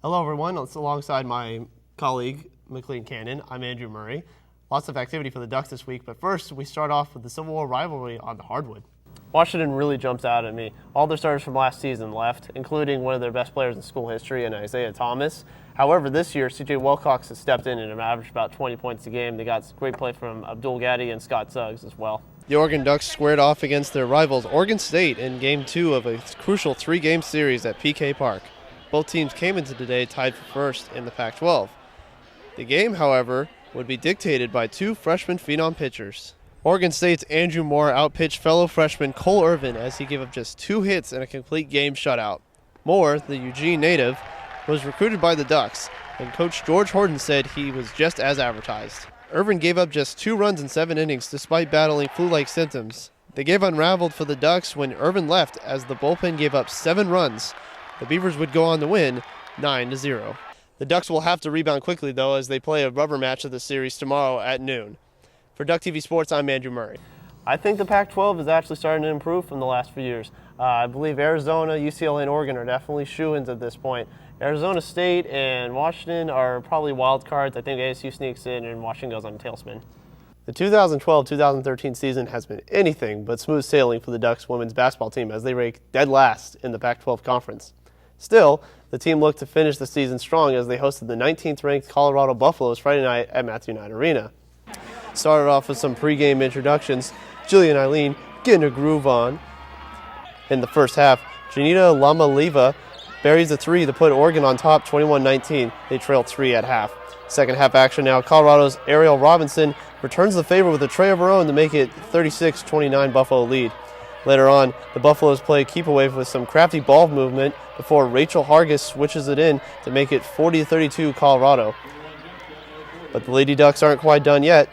Hello, everyone. It's alongside my colleague, McLean Cannon. I'm Andrew Murray. Lots of activity for the Ducks this week, but first we start off with the Civil War rivalry on the hardwood. Washington really jumps out at me. All their starters from last season left, including one of their best players in school history, and Isaiah Thomas. However, this year, C.J. Wilcox has stepped in and averaged about 20 points a game. They got great play from Abdul Gaddy and Scott Suggs as well. The Oregon Ducks squared off against their rivals, Oregon State, in Game 2 of a crucial three-game series at PK Park. Both teams came into today tied for first in the Pac-12. The game, however, would be dictated by two freshman phenom pitchers. Oregon State's Andrew Moore outpitched fellow freshman Cole Irvin as he gave up just 2 hits and a complete game shutout. Moore, the Eugene native, was recruited by the Ducks, and Coach George Horton said he was just as advertised. Irvin gave up just 2 runs in 7 innings despite battling flu-like symptoms. The game unraveled for the Ducks when Irvin left as the bullpen gave up 7 runs. The Beavers would go on to win 9-0. The Ducks will have to rebound quickly, though, as they play a rubber match of the series tomorrow at noon. For Duck TV Sports, I'm Andrew Murray. I think the Pac-12 is actually starting to improve from the last few years. I believe Arizona, UCLA, and Oregon are definitely shoo-ins at this point. Arizona State and Washington are probably wild cards. I think ASU sneaks in and Washington goes on a tailspin. The 2012-2013 season has been anything but smooth sailing for the Ducks women's basketball team as they rank dead last in the Pac-12 conference. Still, the team looked to finish the season strong as they hosted the 19th-ranked Colorado Buffaloes Friday night at Matthew Knight Arena. Started off with some pregame introductions. Jillian Eileen getting her groove on. In the first half, Janita Lamaleva buries a 3 to put Oregon on top 21-19. They trailed 3 at half. Second half action now, Colorado's Ariel Robinson returns the favor with a tray of her own to make it 36-29 Buffalo lead. Later on, the Buffaloes play keep away with some crafty ball movement before Rachel Hargis switches it in to make it 40-32 Colorado. But the Lady Ducks aren't quite done yet,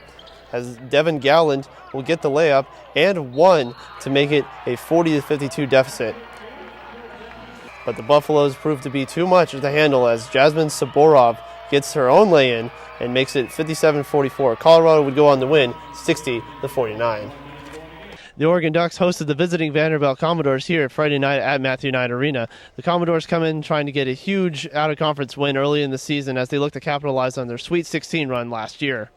as Devin Gowland will get the layup and one to make it a 40-52 deficit. But the Buffaloes prove to be too much to handle as Jasmine Saborov gets her own lay-in and makes it 57-44. Colorado would go on to win 60-49. The Oregon Ducks hosted the visiting Vanderbilt Commodores here Friday night at Matthew Knight Arena. The Commodores come in trying to get a huge out-of-conference win early in the season as they look to capitalize on their Sweet 16 run last year.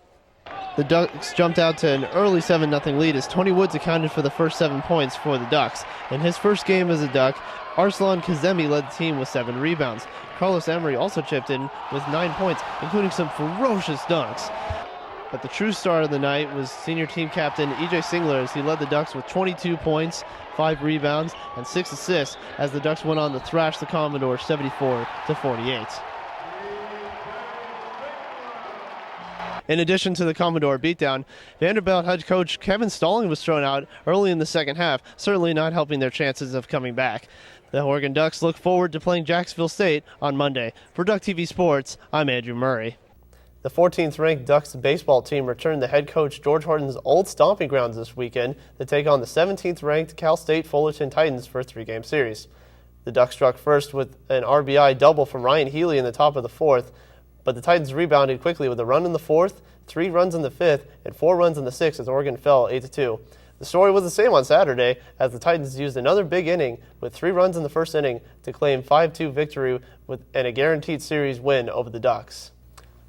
The Ducks jumped out to an early 7-0 lead as Tony Woods accounted for the first 7 points for the Ducks. In his first game as a Duck, Arslan Kazemi led the team with 7 rebounds. Carlos Emery also chipped in with 9 points, including some ferocious dunks. But the true star of the night was senior team captain E.J. Singler as he led the Ducks with 22 points, 5 rebounds, and 6 assists as the Ducks went on to thrash the Commodores 74-48. In addition to the Commodore beatdown, Vanderbilt head coach Kevin Stalling was thrown out early in the second half, certainly not helping their chances of coming back. The Oregon Ducks look forward to playing Jacksonville State on Monday. For Duck TV Sports, I'm Andrew Murray. The 14th-ranked Ducks baseball team returned to head coach George Horton's old stomping grounds this weekend to take on the 17th-ranked Cal State Fullerton Titans for a 3-game series. The Ducks struck first with an RBI double from Ryan Healy in the top of the 4th, but the Titans rebounded quickly with a run in the 4th, 3 runs in the 5th, and 4 runs in the 6th as Oregon fell 8-2. The story was the same on Saturday as the Titans used another big inning with 3 runs in the first inning to claim 5-2 victory and a guaranteed series win over the Ducks.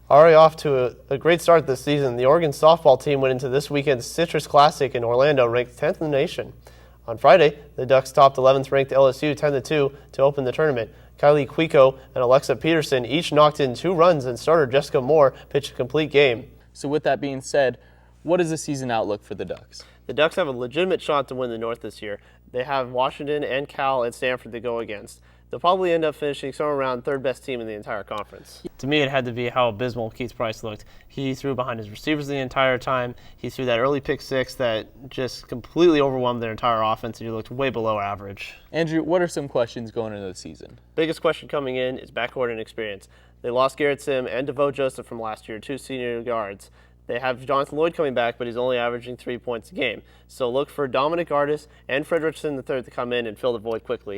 Already off to a great start this season, the Oregon softball team went into this weekend's Citrus Classic in Orlando ranked 10th in the nation. On Friday, the Ducks topped 11th-ranked LSU 10-2 to open the tournament. Kylie Quico and Alexa Peterson each knocked in 2 runs, and starter Jessica Moore pitched a complete game. So with that being said, what is the season outlook for the Ducks? The Ducks have a legitimate shot to win the North this year. They have Washington and Cal and Stanford to go against. They'll probably end up finishing somewhere around 3rd best team in the entire conference. To me, it had to be how abysmal Keith Price looked. He threw behind his receivers the entire time. He threw that early pick 6 that just completely overwhelmed their entire offense, and he looked way below average. Andrew, what are some questions going into the season? Biggest question coming in is backcourt and experience. They lost Garrett Sim and DeVoe Joseph from last year, 2 senior guards. They have Jonathan Lloyd coming back, but he's only averaging 3 points a game. So look for Dominic Artis and Frederickson III to come in and fill the void quickly.